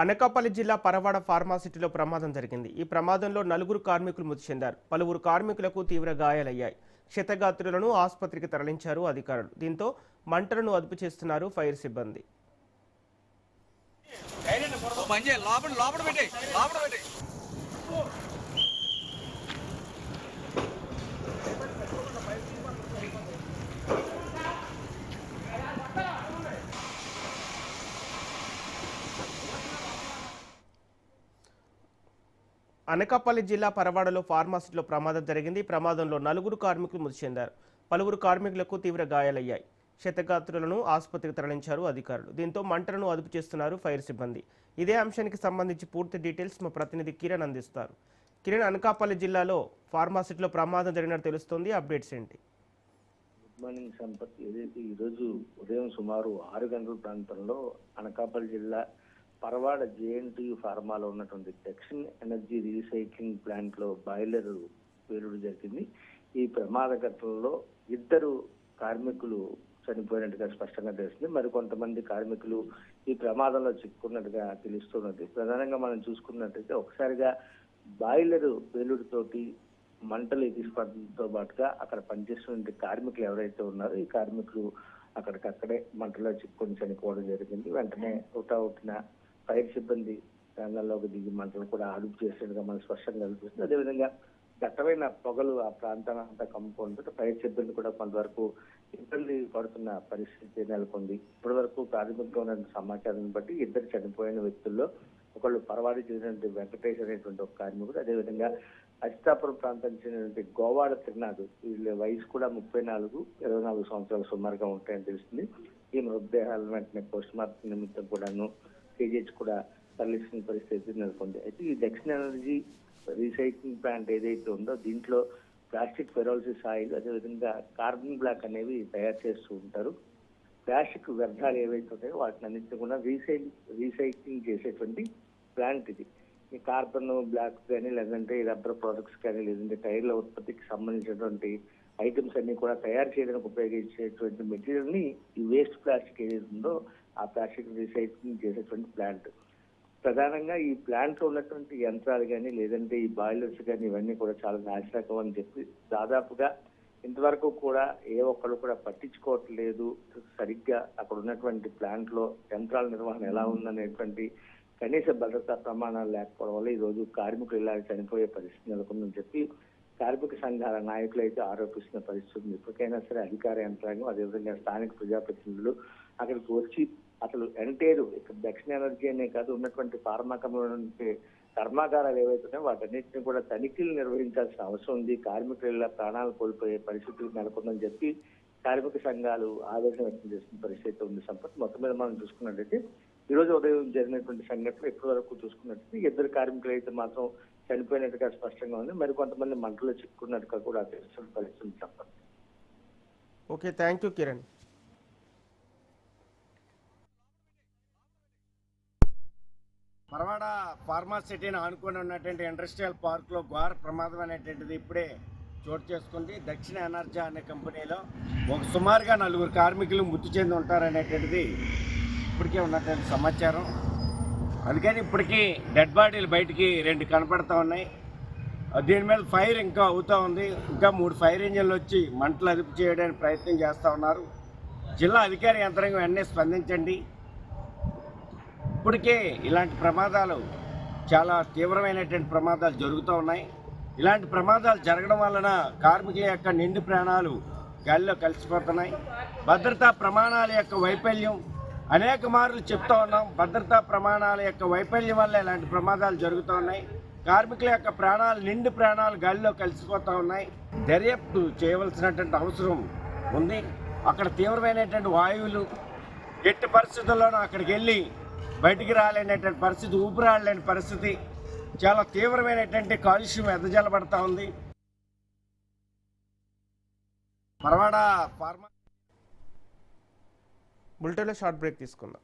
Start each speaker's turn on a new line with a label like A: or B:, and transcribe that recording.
A: అనకాపల్లి జిల్లా పరవాడ ఫార్మాసిటీలో ప్రమాదం జరిగింది. ఈ ప్రమాదంలో 4 కార్మికులు మృతి చెందారు. పలువురు కార్మికులకు తీవ్ర గాయాలయ్యాయి. క్షతగాత్రులను ఆసుపత్రికి తరలించారు అధికారులు. దీంతో మంటలను అదుపు చేస్తున్నారు ఫైర్ సిబ్బంది. అనకాపల్లి జిల్లా పరవాడలో ఫార్మాసిటీలో ప్రమాదం జరిగింది. ఈ ప్రమాదంలో 4 కార్మికులు మృతి చెందారు. పలువురు కార్మికులకు తీవ్ర గాయాలయ్యాయి. క్షతగాత్రులను ఆసుపత్రికి తరలించారు అధికారులు. దీంతో మంటలను అదుపు చేస్తున్నారు ఫైర్ సిబ్బంది. ఇదే అంశానికి సంబంధించి పూర్తి డీటెయిల్స్ మా ప్రతినిధి కిరణ్ అందిస్తారు. కిరణ్, అనకాపల్లి జిల్లాలో ఫార్మాసిటీలో ప్రమాదం జరిగినట్టు తెలుస్తోంది. అప్డేట్స్ ఏంటి?
B: Good morning Sampath. ఏదైతే ఈరోజు ఉదయం సుమారు 6 గంటల ప్రాంతంలో అనకాపల్లి జిల్లా పరవాడ జేఎన్టీయు ఫార్మాలో ఉన్నటువంటి దక్షిణ ఎనర్జీ రీసైక్లింగ్ ప్లాంట్ లో బాయిలర్ పేలుడు జరిగింది. ఈ ప్రమాద ఘటనలో 2 కార్మికులు చనిపోయినట్టుగా స్పష్టంగా తెలుస్తుంది. మరికొంతమంది కార్మికులు ఈ ప్రమాదంలో చిక్కుకున్నట్టుగా తెలుస్తున్నది. ప్రధానంగా మనం చూసుకున్నట్టయితే ఒకసారిగా బాయిలర్ పేలుడుతోటి మంటలు ఎగిసిపడడంతో పాటుగా అక్కడ పనిచేస్తున్న కార్మికులు ఎవరైతే ఉన్నారో ఈ కార్మికులు అక్కడికక్కడే మంటలో చిక్కుకొని చనిపోవడం జరిగింది. వెంటనే హుటాహుటిన ఫైర్ సిబ్బంది రంగంలోకి దిగి మంటలు కూడా అదుపు చేసేట్టుగా మనకు స్పష్టంగా కనిపిస్తుంది. అదేవిధంగా దట్టమైన పొగలు ఆ ప్రాంతాన్ని అంతా కమ్ముకుంటూ ఫైర్ సిబ్బంది కూడా కొంతవరకు ఇబ్బంది పడుతున్న పరిస్థితి నెలకొంది. ఇప్పటి వరకు ప్రాథమికంగా ఉన్న సమాచారం బట్టి 2 చనిపోయిన వ్యక్తుల్లో ఒకళ్ళు పరవాడి చెందినటువంటి వెంకటేష్ అనేటువంటి ఒక కార్మికుడు, అదేవిధంగా అచితాపురం ప్రాంతానికి చెందినటువంటి గోవాడ తిరునాడు, వీళ్ళ వయసు కూడా 34-24 సంవత్సరాలు సుమారుగా ఉంటాయని తెలుస్తుంది. ఈ మృతదేహాలను వెంటనే పోస్ట్ మార్టం నిమిత్తం కూడాను కేజీహెచ్ కూడా తరలిస్తున్న పరిస్థితి నెలకొంది. అయితే ఈ దక్షిణ ఎనర్జీ రీసైక్లింగ్ ప్లాంట్ ఏదైతే ఉందో దీంట్లో ప్లాస్టిక్ ఫెరోసిస్ ఆయిల్, అదేవిధంగా కార్బన్ బ్లాక్ అనేవి తయారు చేస్తూ ఉంటారు. ప్లాస్టిక్ వ్యర్థాలు ఏవైతే ఉంటాయో వాటిని అన్నింటినీ కూడా రీసైక్లింగ్ చేసేటువంటి ప్లాంట్ ఇది. ఈ కార్బన్ బ్లాక్ కానీ, లేదంటే రబ్బర్ ప్రొడక్ట్స్ కానీ, లేదంటే టైర్ల ఉత్పత్తికి సంబంధించినటువంటి ఐటమ్స్ అన్ని కూడా తయారు చేయడానికి ఉపయోగించేటువంటి మెటీరియల్ ని ఈ వేస్ట్ ప్లాస్టిక్ ఏదైతే ఉందో ఆ ప్లాస్టిక్ రీసైక్లింగ్ చేసేటువంటి ప్లాంట్. ప్రధానంగా ఈ ప్లాంట్ లో ఉన్నటువంటి యంత్రాలు కానీ, లేదంటే ఈ బాయిలర్స్ కానీ ఇవన్నీ కూడా చాలా నాశనకం అని చెప్పి దాదాపుగా ఇంతవరకు కూడా ఏ ఒక్కరు కూడా పట్టించుకోవట్లేదు. సరిగ్గా అక్కడ ఉన్నటువంటి ప్లాంట్ లో యంత్రాల నిర్వహణ ఎలా ఉందనేటువంటి కనీస భద్రతా ప్రమాణాలు లేకపోవడం వల్ల ఈ రోజు కార్మికులు ఇలా చనిపోయే పరిస్థితి నెలకొందని చెప్పి కార్మిక సంఘాల నాయకులు అయితే ఆరోపిస్తున్న పరిస్థితి. ఇప్పటికైనా సరే అధికార యంత్రాంగం, అదేవిధంగా స్థానిక ప్రజాప్రతినిధులు అక్కడికి వచ్చి అసలు ఎంటైర్ ఇక్కడ దక్షిణ ఎనర్జీ అనే కాదు ఉన్నటువంటి కర్మాగారాలు ఏవైతే ఉన్నాయో వాటన్నిటిని కూడా తనిఖీలు నిర్వహించాల్సిన అవసరం ఉంది. కార్మికుల ప్రాణాలు కోల్పోయే పరిస్థితులు నెలకొందని చెప్పి కార్మిక సంఘాలు ఆవేదన వ్యక్తం చేస్తున్న పరిస్థితి ఉంది. సంపత్ మొత్తం మీద మనం చూసుకున్నట్టయితే ఈ రోజు ఉదయం జరిగినటువంటి సంఘటనలు ఇప్పటి వరకు చూసుకున్నట్టయితే 2 కార్మికులు అయితే మాత్రం చనిపోయినట్టుగా స్పష్టంగా ఉంది. మరి కొంతమంది మంటలో చిక్కుకున్నట్టుగా కూడా తెలుస్తున్న పరిస్థితి Sampath.
A: Okay, thank you Kiran.
C: Parawada ఫార్మాసిటీని ఆనుకొని ఉన్నటువంటి ఇండస్ట్రియల్ పార్క్లో ఘోర ప్రమాదం అనేటువంటిది ఇప్పుడే చోటు చేసుకుంది. దక్షిణ ఎనర్జీ అనే కంపెనీలో సుమారుగా 4 కార్మికులు మృతి చెంది ఉంటారనేటువంటిది ఇప్పటికే ఉన్నటువంటి సమాచారం. అందుకని ఇప్పటికీ డెడ్ బాడీలు బయటికి 2 కనపడుతూ ఉన్నాయి. దీని మీద ఫైర్ ఇంకా అవుతూ ఉంది. ఇంకా 3 ఫైర్ ఇంజన్లు వచ్చి మంటలు అదుపు చేయడానికి ప్రయత్నం చేస్తూ ఉన్నారు. జిల్లా అధికార యంత్రాంగం వెంటనే స్పందించండి. ఇప్పటికే ఇలాంటి ప్రమాదాలు చాలా తీవ్రమైనటువంటి ప్రమాదాలు జరుగుతూ ఉన్నాయి. ఇలాంటి ప్రమాదాలు జరగడం వలన కార్మికుల యొక్క నిండు ప్రాణాలు గాలిలో కలిసిపోతున్నాయి. భద్రతా ప్రమాణాల యొక్క వైఫల్యం అనేక మార్లు చెప్తూ ఉన్నాం. భద్రతా ప్రమాణాల యొక్క వైఫల్యం వల్ల ఇలాంటి ప్రమాదాలు జరుగుతూ ఉన్నాయి. కార్మికుల యొక్క నిండు ప్రాణాలు గాలిలో కలిసిపోతూ ఉన్నాయి. దర్యాప్తు చేయవలసినటువంటి అవసరం ఉంది. అక్కడ తీవ్రమైనటువంటి వాయువులు, ఎట్టి పరిస్థితుల్లోనూ అక్కడికి వెళ్ళి బయటికి రాలేనటువంటి పరిస్థితి, ఊపిరాడలేని పరిస్థితి, చాలా తీవ్రమైనటువంటి కాలుష్యం ఎదజల్లబడతా ఉంది. పరవాడ
A: బులెటిన్లో షార్ట్ బ్రేక్ తీసుకుందాం.